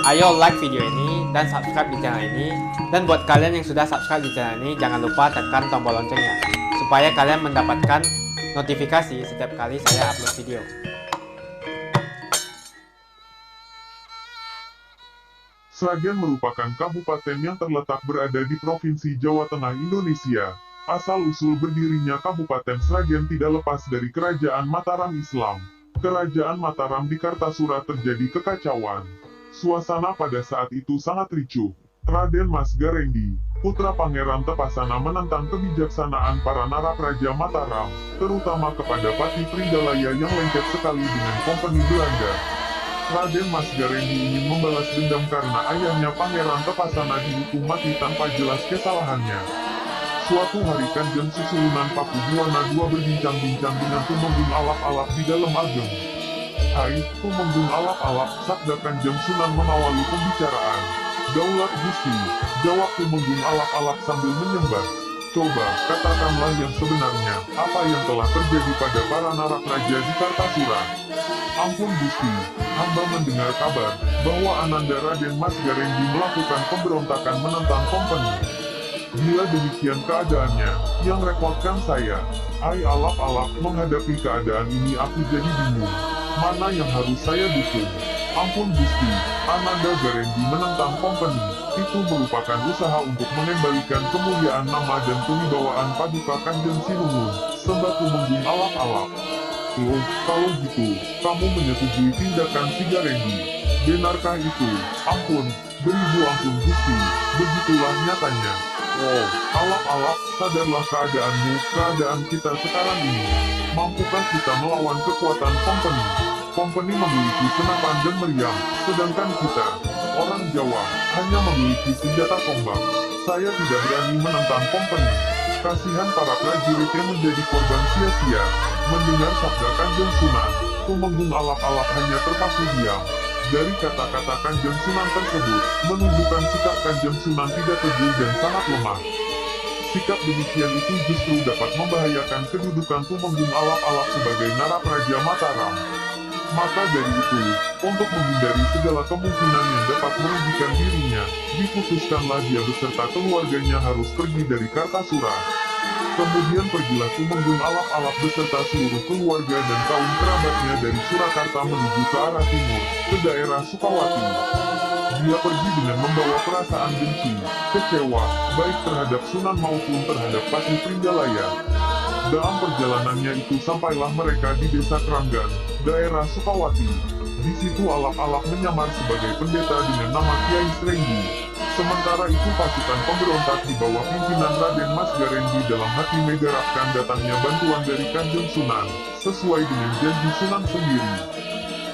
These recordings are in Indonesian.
Ayo like video ini dan subscribe di channel ini. Dan buat kalian yang sudah subscribe di channel ini, jangan lupa tekan tombol loncengnya supaya kalian mendapatkan notifikasi setiap kali saya upload video. Sragen merupakan kabupaten yang terletak berada di Provinsi Jawa Tengah, Indonesia. Asal-usul berdirinya Kabupaten Sragen tidak lepas dari Kerajaan Mataram Islam. Kerajaan Mataram di Kartasura terjadi kekacauan. Suasana pada saat itu sangat ricuh. Raden Mas Garendi, putra Pangeran Tepasana, menentang kebijaksanaan para narapraja Mataram, terutama kepada Pati Pringgalayan yang lengket sekali dengan kompeni Belanda. Raden Mas Garendi ingin membalas dendam karena ayahnya Pangeran Tepasana dihukum mati tanpa jelas kesalahannya. Suatu hari Kanjeng Susuhunan Pakubuwana II berbincang-bincang dengan Tumenggung Alap-Alap di dalam ageng. "Hai, Tumenggung Alap-Alap," sabda Kanjeng Sunan mengawali pembicaraan. "Daulat Gusti," jawab Tumenggung Alap-Alap sambil menyembah. "Coba, katakanlah yang sebenarnya, apa yang telah terjadi pada para narapraja di Kartasura?" "Ampun Gusti, hamba mendengar kabar, bahwa Ananda Raden Mas Garendi melakukan pemberontakan menentang kompeni. Bila demikian keadaannya, yang repotkan saya. Ai Alap-Alap, menghadapi keadaan ini aku jadi bingung. Mana yang harus saya dukung?" "Ampun Gusti, Ananda Garendi menentang kompeni. Itu merupakan usaha untuk mengembalikan kemuliaan nama dan kewibawaan Paduka Kanjeng Sinuhun," sembah Tumenggung Alap-Alap. "Loh, kalau gitu, kamu menyetujui tindakan si Garendi? Benarkah itu?" "Ampun, beribu ampun Gusti, begitulah nyatanya." "Oh, Alap-Alap, sadarlah keadaanmu, keadaan kita sekarang ini. Mampukah kita melawan kekuatan kompeni? Kompeni memiliki senapan dan meriam, sedangkan kita, orang Jawa, hanya memiliki senjata tombak. Saya tidak berani menentang kompeni. Kasihan para prajurit yang menjadi korban sia-sia." Mendengar sabda Kanjeng Sunan, Tumenggung Alap-Alap hanya terpaku diam. Dari kata-kata Kanjeng Sunan tersebut, menunjukkan sikap Kanjeng Sunan tidak teguh dan sangat lemah. Sikap demikian itu justru dapat membahayakan kedudukan Tumenggung Alap-Alap sebagai narapraja Mataram. Maka dari itu, untuk menghindari segala kemungkinan yang dapat merugikan dirinya, diputuskanlah dia beserta keluarganya harus pergi dari Kartasura. Kemudian pergilah Tumenggung Alap-Alap beserta seluruh keluarga dan kaum kerabatnya dari Surakarta menuju ke arah timur, ke daerah Sukawati. Dia pergi dengan membawa perasaan benci, kecewa, baik terhadap Sunan maupun terhadap Pati Pringgalaya. Dalam perjalanannya itu sampailah mereka di desa Keranggan, daerah Sukawati. Di situ Alap-Alap menyamar sebagai pendeta dengan nama Kiai Srenggi. Sementara itu pasukan pemberontak di bawah pimpinan Raden Mas Garendi dalam hati mengharapkan datangnya bantuan dari Kanjeng Sunan, sesuai dengan janji Sunan sendiri.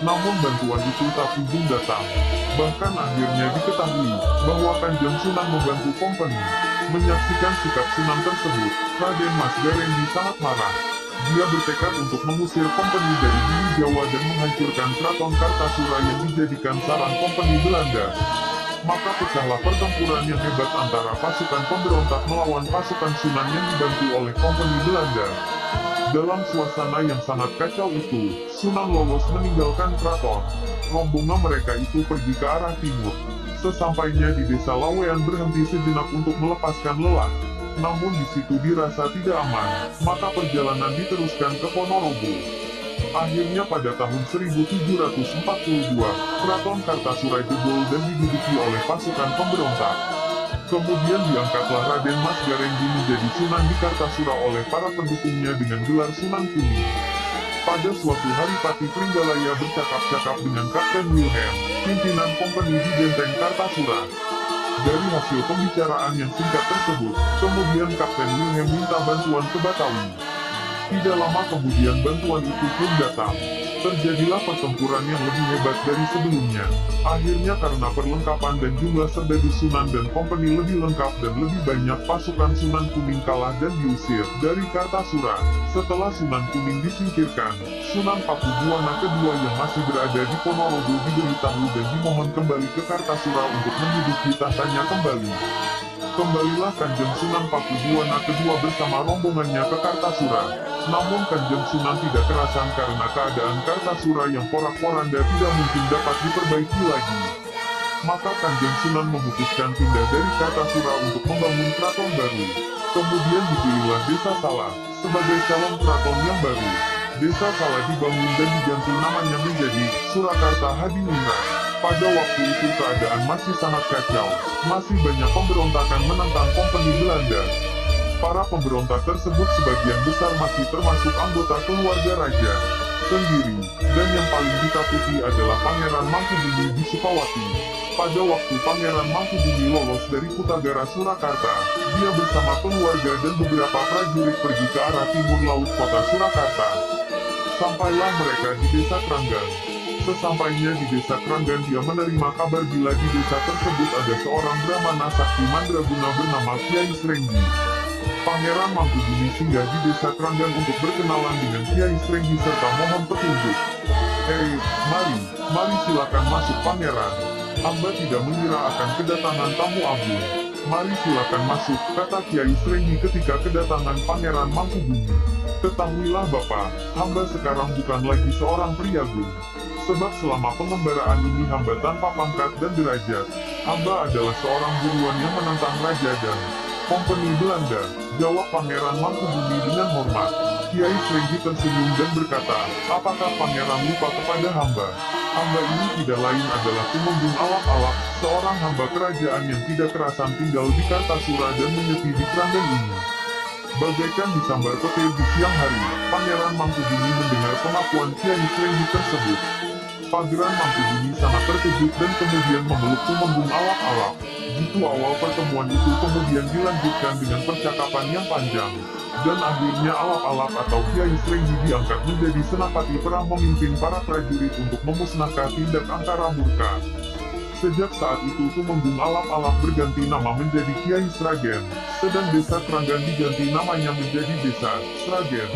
Namun bantuan itu tak kunjung datang. Bahkan akhirnya diketahui, bahwa Kanjeng Sunan membantu kompeni. Menyaksikan sikap Sunan tersebut, Raden Mas Garendi sangat marah. Dia bertekad untuk mengusir kompeni dari bumi Jawa dan menghancurkan keraton Kartasura yang dijadikan sarang kompeni Belanda. Maka pecahlah pertempuran yang hebat antara pasukan pemberontak melawan pasukan Sunan yang dibantu oleh kompeni Belanda. Dalam suasana yang sangat kacau itu, Sunan lolos meninggalkan keraton. Rombongan mereka itu pergi ke arah timur. Sesampainya di desa Lawean berhenti sejenak untuk melepaskan lelah. Namun di situ dirasa tidak aman, maka perjalanan diteruskan ke Ponorogo. Akhirnya pada tahun 1742, keraton Kartasura jebol dan diduduki oleh pasukan pemberontak. Kemudian diangkatlah Raden Mas Garendi menjadi Sunan di Kartasura oleh para pendukungnya dengan gelar Sunan Kuning. Pada suatu hari Pati Pringgalaya bercakap-cakap dengan Kapten Wilhelm, pimpinan kompeni di benteng Kartasura. Dari hasil pembicaraan yang singkat tersebut, kemudian Kapten Wilhelm minta bantuan ke Batawi. Tidak lama kemudian bantuan itu pun datang. Terjadilah pertempuran yang lebih hebat dari sebelumnya. Akhirnya karena perlengkapan dan jumlah serdadu Sunan dan kompeni lebih lengkap dan lebih banyak, pasukan Sunan Kuning kalah dan diusir dari Kartasura. Setelah Sunan Kuning disingkirkan, Sunan Pakubuwana II yang masih berada di Ponorogo diberitahu dan dimohon kembali ke Kartasura untuk menduduki tahtanya kembali. Kembalilah Kanjeng Sunan Pakubuwana II bersama rombongannya ke Kartasura. Namun Kanjeng Sunan tidak kerasan karena keadaan Kartasura yang porak-poranda tidak mungkin dapat diperbaiki lagi. Maka Kanjeng Sunan memutuskan pindah dari Kartasura untuk membangun keraton baru. Kemudian dipilihlah Desa Salah sebagai calon keraton yang baru. Desa Salah dibangun dan diganti namanya menjadi Surakarta Hadiningrat. Pada waktu itu keadaan masih sangat kacau, masih banyak pemberontakan menentang Kompeni Belanda. Para pemberontak tersebut sebagian besar masih termasuk anggota keluarga raja sendiri, dan yang paling ditakuti adalah Pangeran Mangkubumi di Sukawati. Pada waktu Pangeran Mangkubumi lolos dari Kutagara Surakarta, dia bersama keluarga dan beberapa prajurit pergi ke arah timur laut kota Surakarta. Sampailah mereka di Desa Kranggan. Sesampainya di Desa Kranggan, dia menerima kabar bila di desa tersebut ada seorang Brahmana sakti mandraguna bernama Kiai Srenggi. Pangeran Mangkubumi singgah di Desa Kranggan untuk berkenalan dengan Kiai Srenggi serta mohon petunjuk. Mari silakan masuk Pangeran. Hamba tidak mengira akan kedatangan tamu agung. Mari silakan masuk, kata Kiai Srenggi ketika kedatangan Pangeran Mangkubumi. Ketahuilah Bapak, hamba sekarang bukan lagi seorang priagung. Sebab selama pengembaraan ini hamba tanpa pangkat dan derajat. Hamba adalah seorang buruan yang menentang raja dan Kompeni Belanda, jawab Pangeran Mangkubumi dengan hormat. Kiai Srenggi tersenyum dan berkata, apakah Pangeran lupa kepada hamba? Hamba ini tidak lain adalah Tumenggung Alap-Alap, seorang hamba kerajaan yang tidak kerasan tinggal di Kartasura dan menyepi di Kranggan ini. Bagaikan disambar petir di siang hari, Pangeran Mangkubumi mendengar pengakuan Kiai Srenggi tersebut. Pangeran Mangkubumi sangat terkejut dan kemudian memeluk Tumenggung Alap-Alap. Gitu awal pertemuan itu kemudian dilanjutkan dengan percakapan yang panjang. Dan akhirnya Alap-Alap atau Kiai Srenggi diangkat menjadi senapati perang memimpin para prajurit untuk memusnahkan tindak angkara murka. Sejak saat itu Tumenggung Alap-Alap berganti nama menjadi Kiai Sragen, sedang Desa Kranggan diganti namanya menjadi Desa Sragen.